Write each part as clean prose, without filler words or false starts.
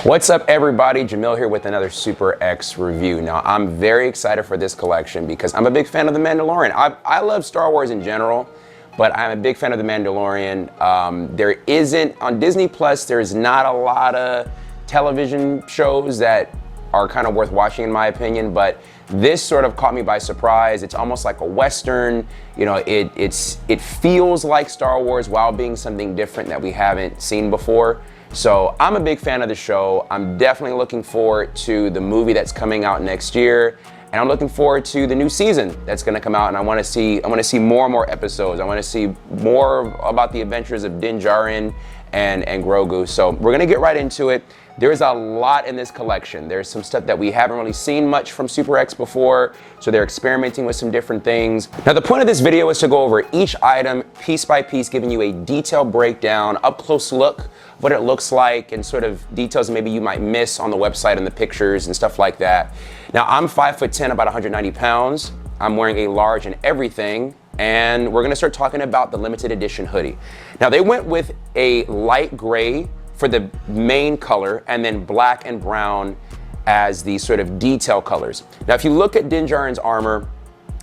What's up, everybody? Jemillio here with another SUPERX review. Now, I'm very excited for this collection because I'm a big fan of The Mandalorian. I love Star Wars in general, but I'm a big fan of The Mandalorian. There isn't, on Disney Plus, there's not a lot of television shows that are kind of worth watching in my opinion, but this sort of caught me by surprise. It's almost like a Western, you know, it feels like Star Wars while being something different that we haven't seen before. So I'm a big fan of the show. I'm definitely looking forward to the movie that's coming out next year. And I'm looking forward to the new season that's gonna come out, and I wanna see more and more episodes. I wanna see more about the adventures of Din Djarin and Grogu. So we're gonna get right into it. There's a lot in this collection. There's some stuff that we haven't really seen much from SUPERX before, so they're experimenting with some different things. Now, the point of this video is to go over each item piece by piece, giving you a detailed breakdown, up close look of what it looks like, and sort of details maybe you might miss on the website and the pictures and stuff like that. Now, I'm 5'10", about 190 pounds. I'm wearing a large in everything, and we're gonna start talking about the limited edition hoodie. Now, they went with a light gray for the main color, and then black and brown as the sort of detail colors. Now, if you look at Din Djarin's armor,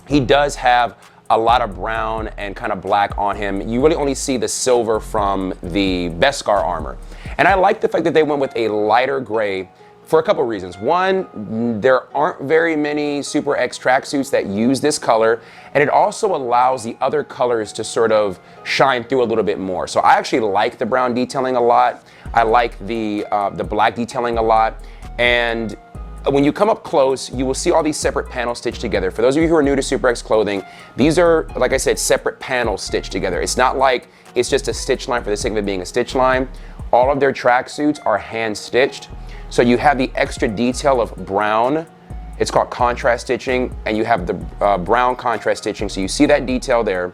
he does have a lot of brown and kind of black on him. You really only see the silver from the Beskar armor. And I like the fact that they went with a lighter gray for a couple of reasons. One, there aren't very many SUPERX tracksuits that use this color, and it also allows the other colors to sort of shine through a little bit more. So I actually like the brown detailing a lot. I like the black detailing a lot. And when you come up close, you will see all these separate panels stitched together. For those of you who are new to SUPERX clothing, these are, like I said, separate panels stitched together. It's not like it's just a stitch line for the sake of it being a stitch line. All of their tracksuits are hand stitched. So you have the extra detail of brown. It's called contrast stitching, and you have the brown contrast stitching. So you see that detail there.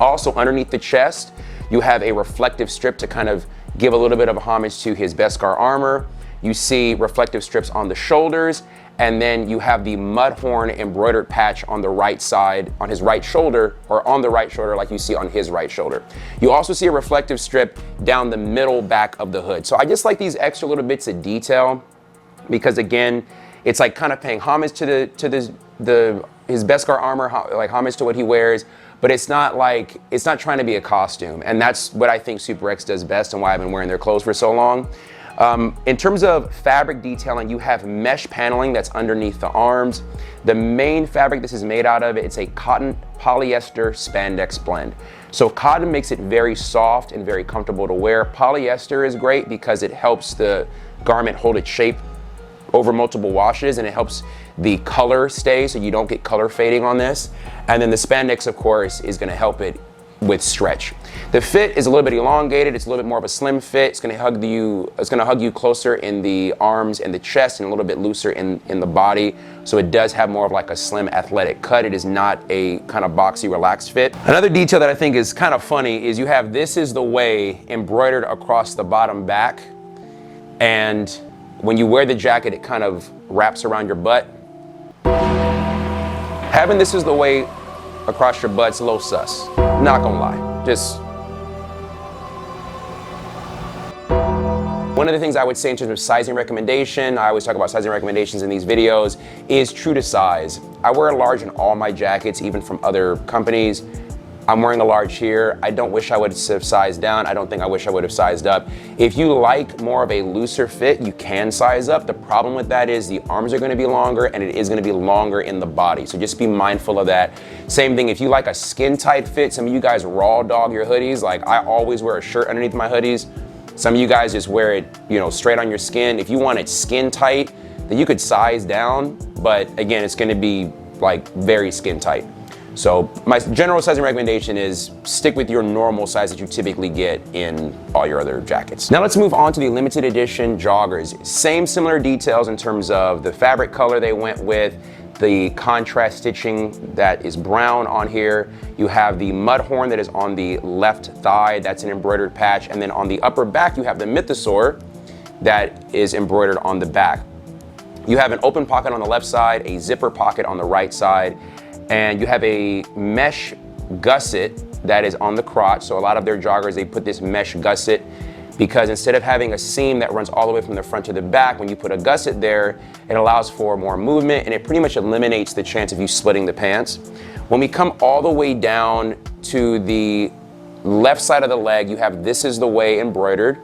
Also, underneath the chest, you have a reflective strip to kind of give a little bit of a homage to his Beskar armor. You see reflective strips on the shoulders, and then you have the Mudhorn embroidered patch on the right side, on his right shoulder, or on the right shoulder like you see on his right shoulder. You also see a reflective strip down the middle back of the hood. So I just like these extra little bits of detail because, again, it's like kind of paying homage to his Beskar armor, like homage to what he wears, but it's not trying to be a costume. And that's what I think SUPERX does best and why I've been wearing their clothes for so long. In terms of fabric detailing, you have mesh paneling that's underneath the arms. The main fabric this is made out of, it's a cotton polyester spandex blend. So cotton makes it very soft and very comfortable to wear. Polyester is great because it helps the garment hold its shape over multiple washes, and it helps the color stay so you don't get color fading on this. And then the spandex, of course, is gonna help it with stretch. The fit is a little bit elongated. It's a little bit more of a slim fit. It's gonna hug you closer in the arms and the chest, and a little bit looser in the body. So it does have more of like a slim athletic cut. It is not a kind of boxy, relaxed fit. Another detail that I think is kind of funny is you have "This is the way" embroidered across the bottom back. And when you wear the jacket, it kind of wraps around your butt. Having "This is the way" across your butt's a little sus. Not gonna lie. Just one of the things I would say in terms of sizing recommendation, I always talk about sizing recommendations in these videos, is true to size. I wear a large in all my jackets, even from other companies. I'm wearing a large here. I don't wish I would have sized down. I don't think I wish I would have sized up. If you like more of a looser fit, you can size up. The problem with that is the arms are gonna be longer, and it is gonna be longer in the body. So just be mindful of that. Same thing, if you like a skin tight fit, some of you guys raw dog your hoodies. Like, I always wear a shirt underneath my hoodies. Some of you guys just wear it, you know, straight on your skin. If you want it skin tight, then you could size down, but again, it's gonna be like very skin tight. So my general sizing recommendation is stick with your normal size that you typically get in all your other jackets. Now let's move on to the limited edition joggers. Similar details in terms of the fabric color they went with, the contrast stitching that is brown on here. You have the Mudhorn that is on the left thigh, that's an embroidered patch. And then on the upper back, you have the Mythosaur that is embroidered on the back. You have an open pocket on the left side, a zipper pocket on the right side, and you have a mesh gusset that is on the crotch. So a lot of their joggers, they put this mesh gusset because instead of having a seam that runs all the way from the front to the back, when you put a gusset there, it allows for more movement and it pretty much eliminates the chance of you splitting the pants. When we come all the way down to the left side of the leg, you have "This is the way" embroidered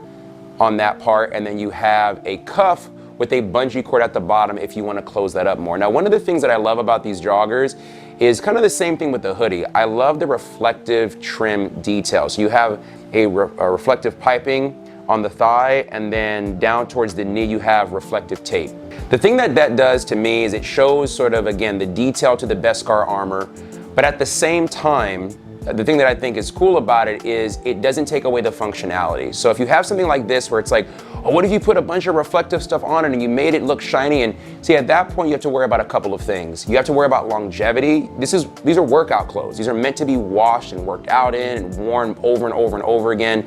on that part, and then you have a cuff with a bungee cord at the bottom if you want to close that up more. Now, one of the things that I love about these joggers is kind of the same thing with the hoodie. I love the reflective trim detail. So you have a reflective piping on the thigh, and then down towards the knee you have reflective tape. The thing that that does to me is it shows sort of, again, the detail to the Beskar armor, but at the same time, the thing that I think is cool about it is it doesn't take away the functionality. So if you have something like this where it's like, oh, what if you put a bunch of reflective stuff on it and you made it look shiny? And see, at that point you have to worry about a couple of things. You have to worry about longevity. These are workout clothes. These are meant to be washed and worked out in and worn over and over and over again.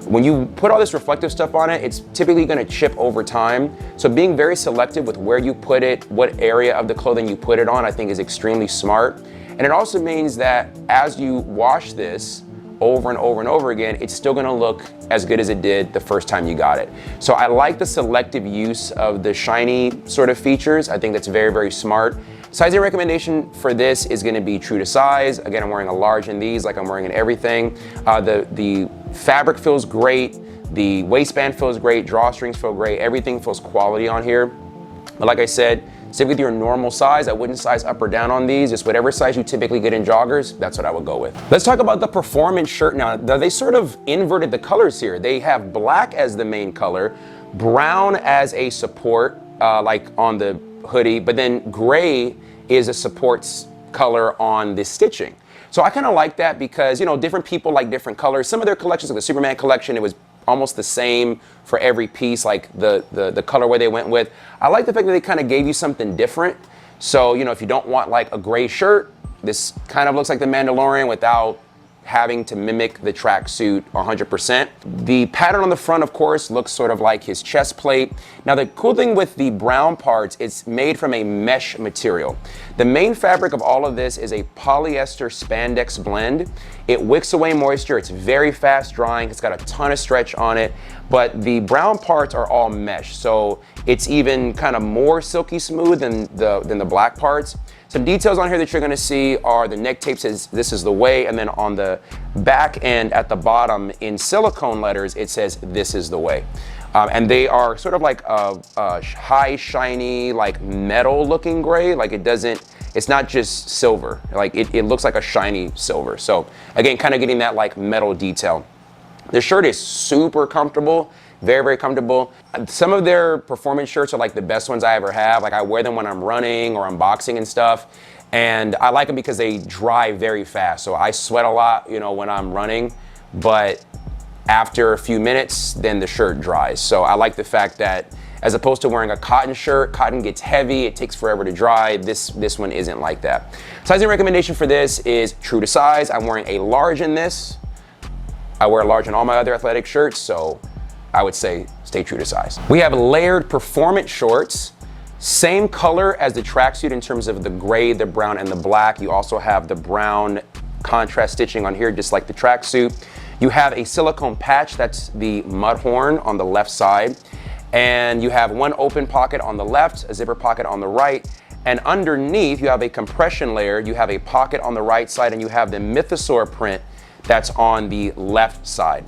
When you put all this reflective stuff on it, it's typically gonna chip over time. So being very selective with where you put it, what area of the clothing you put it on, I think is extremely smart. And it also means that as you wash this over and over and over again, it's still gonna look as good as it did the first time you got it. So I like the selective use of the shiny sort of features. I think that's very, very smart. Sizing recommendation for this is gonna be true to size. Again, I'm wearing a large in these like I'm wearing in everything. The fabric feels great. The waistband feels great. Drawstrings feel great. Everything feels quality on here. But like I said, stick with your normal size. I wouldn't size up or down on these. Just whatever size you typically get in joggers, that's what I would go with. Let's talk about the performance shirt now. They sort of inverted the colors here. They have black as the main color, brown as a support, like on the hoodie, but then gray is a supports color on the stitching. So I kind of like that because, you know, different people like different colors. Some of their collections, like the Superman collection, it was almost the same for every piece, like the colorway they went with. I like the fact that they kind of gave you something different. So, you know, if you don't want like a gray shirt, this kind of looks like the Mandalorian without having to mimic the tracksuit 100%. The pattern on the front, of course, looks sort of like his chest plate. Now, the cool thing with the brown parts, it's made from a mesh material. The main fabric of all of this is a polyester spandex blend. It wicks away moisture. It's very fast drying. It's got a ton of stretch on it, but the brown parts are all mesh. So it's even kind of more silky smooth than the black parts. Some details on here that you're gonna see are the neck tape says "This is the way," and then on the back end at the bottom in silicone letters, it says "This is the way." And they are sort of like a high, shiny, like metal looking gray. Like it's not just silver. Like it looks like a shiny silver. So again, kind of getting that like metal detail. The shirt is super comfortable. Very, very comfortable. Some of their performance shirts are like the best ones I ever have. Like I wear them when I'm running or I'm boxing and stuff. And I like them because they dry very fast. So I sweat a lot, you know, when I'm running, but after a few minutes, then the shirt dries. So I like the fact that as opposed to wearing a cotton shirt, cotton gets heavy, it takes forever to dry. This one isn't like that. Sizing recommendation for this is true to size. I'm wearing a large in this. I wear a large in all my other athletic shirts, so I would say stay true to size. We have layered performance shorts, same color as the tracksuit in terms of the gray, the brown, and the black. You also have the brown contrast stitching on here, just like the tracksuit. You have a silicone patch, that's the mud horn on the left side. And you have one open pocket on the left, a zipper pocket on the right. And underneath, you have a compression layer. You have a pocket on the right side, and you have the mythosaur print that's on the left side.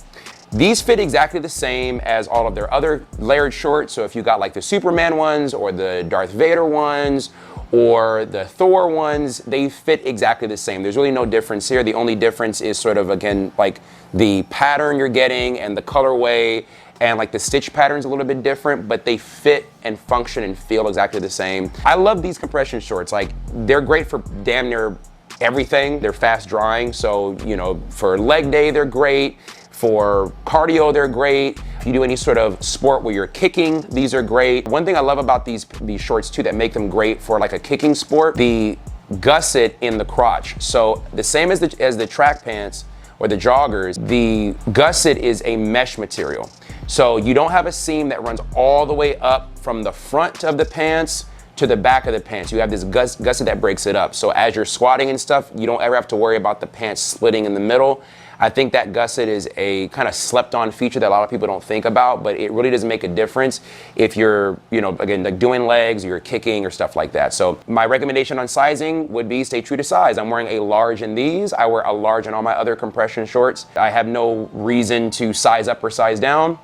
These fit exactly the same as all of their other layered shorts. So if you got like the Superman ones or the Darth Vader ones or the Thor ones, they fit exactly the same. There's really no difference here. The only difference is sort of, again, like the pattern you're getting and the colorway, and like the stitch pattern's a little bit different, but they fit and function and feel exactly the same. I love these compression shorts. Like they're great for damn near everything. They're fast drying. So, you know, for leg day, they're great. For cardio, they're great. If you do any sort of sport where you're kicking, these are great. One thing I love about these shorts too that make them great for like a kicking sport, the gusset in the crotch. So the same as the track pants or the joggers, the gusset is a mesh material. So you don't have a seam that runs all the way up from the front of the pants to the back of the pants. You have this gusset that breaks it up. So as you're squatting and stuff, you don't ever have to worry about the pants splitting in the middle. I think that gusset is a kind of slept on feature that a lot of people don't think about, but it really does make a difference if you're, you know, again, like doing legs or you're kicking or stuff like that. So my recommendation on sizing would be stay true to size. I'm wearing a large in these. I wear a large in all my other compression shorts. I have no reason to size up or size down.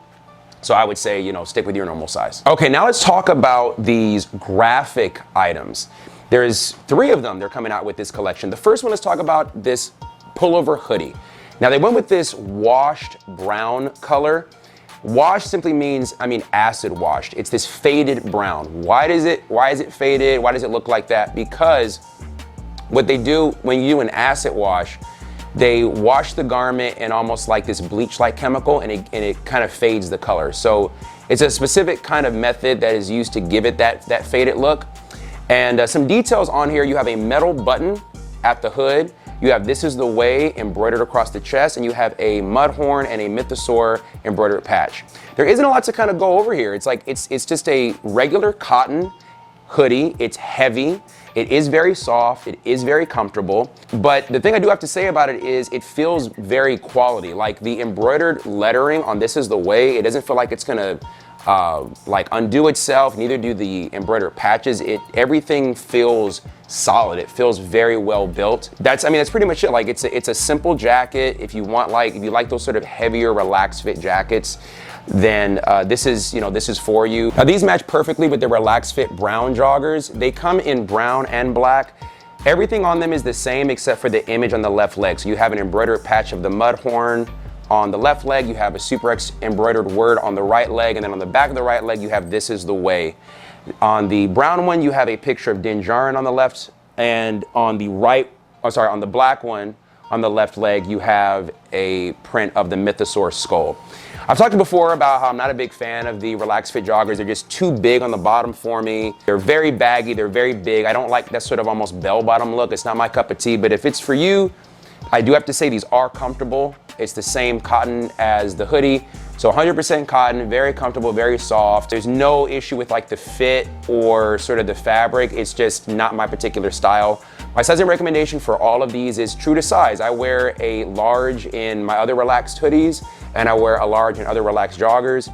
So I would say, you know, stick with your normal size. Okay, now let's talk about these graphic items. There's 3 of them they're coming out with this collection. The first one, let's talk about this pullover hoodie. Now they went with this washed brown color. Washed simply means, I mean, acid washed. It's this faded brown. Why is it faded? Why does it look like that? Because what they do when you do an acid wash, they wash the garment in almost like this bleach-like chemical, and it kind of fades the color. So it's a specific kind of method that is used to give it that faded look. And some details on here, you have a metal button at the hood. You have "This is the way" embroidered across the chest, and you have a mud horn and a mythosaur embroidered patch. There isn't a lot to kind of go over here. It's like, it's just a regular cotton hoodie. It's heavy. It is very soft, it is very comfortable, but the thing I do have to say about it is it feels very quality. Like the embroidered lettering on "This is the way," it doesn't feel like it's gonna like undo itself, neither do the embroidered patches. Everything feels solid. It feels very well built. That's pretty much it. Like it's a simple jacket. If you like those sort of heavier, relaxed fit jackets, then this is for you. Now these match perfectly with the relaxed fit brown joggers. They come in brown and black. Everything on them is the same except for the image on the left leg. So you have an embroidered patch of the mud horn on the left leg, you have a SUPERX embroidered word on the right leg, and then on the back of the right leg you have "This is the way." On the brown one you have a picture of Din Djarin on the left, and on the on the black one on the left leg you have a print of the mythosaur skull. I've talked before about how I'm not a big fan of the relaxed fit joggers. They're just too big on the bottom for me. They're very baggy, they're very big. I don't like that sort of almost bell bottom look. It's not my cup of tea, but if it's for you, I do have to say these are comfortable. It's the same cotton as the hoodie. So 100% cotton, very comfortable, very soft. There's no issue with like the fit or sort of the fabric. It's just not my particular style. My sizing recommendation for all of these is true to size. I wear a large in my other relaxed hoodies, and I wear a large in other relaxed joggers.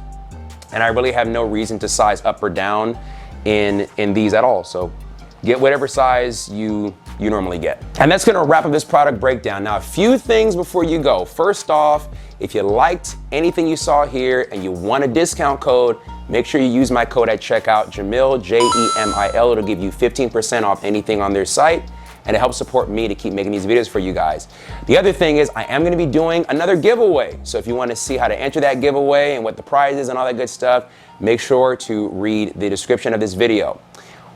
And I really have no reason to size up or down in these at all. So get whatever size you normally get. And that's gonna wrap up this product breakdown. Now, a few things before you go. First off, if you liked anything you saw here and you want a discount code, make sure you use my code at checkout, Jemil, J-E-M-I-L. It'll give you 15% off anything on their site, and it helps support me to keep making these videos for you guys. The other thing is I am gonna be doing another giveaway. So if you wanna see how to enter that giveaway and what the prize is and all that good stuff, make sure to read the description of this video.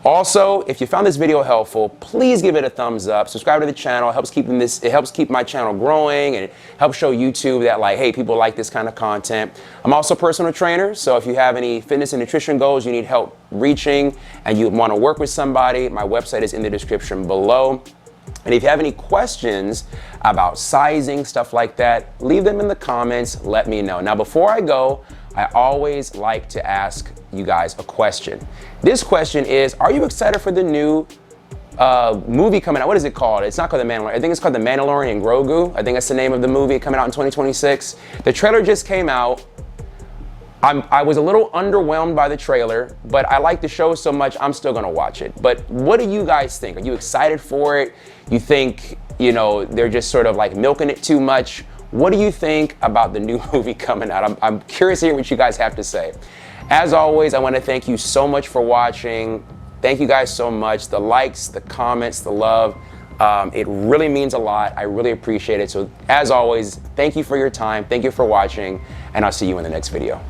Also, if you found this video helpful, please give it a thumbs up. Subscribe to the channel. It helps keep my channel growing, and it helps show YouTube that, like, hey, people like this kind of content. I'm also a personal trainer, so if you have any fitness and nutrition goals you need help reaching and you want to work with somebody, my website is in the description below. And if you have any questions about sizing, stuff like that, leave them in the comments, let me know. Now, before I go, I always like to ask you guys a question. This question is, are you excited for the new movie coming out? What is it called? It's not called The Mandalorian. I think it's called The Mandalorian and Grogu. I think that's the name of the movie coming out in 2026. The trailer just came out. I was a little underwhelmed by the trailer, but I like the show so much, I'm still gonna watch it. But what do you guys think? Are you excited for it? You think, you know, they're just sort of like milking it too much? What do you think about the new movie coming out? I'm curious to hear what you guys have to say. As always, I want to thank you so much for watching. Thank you guys so much. The likes, the comments, the love, it really means a lot. I really appreciate it. So as always, thank you for your time. Thank you for watching, and I'll see you in the next video.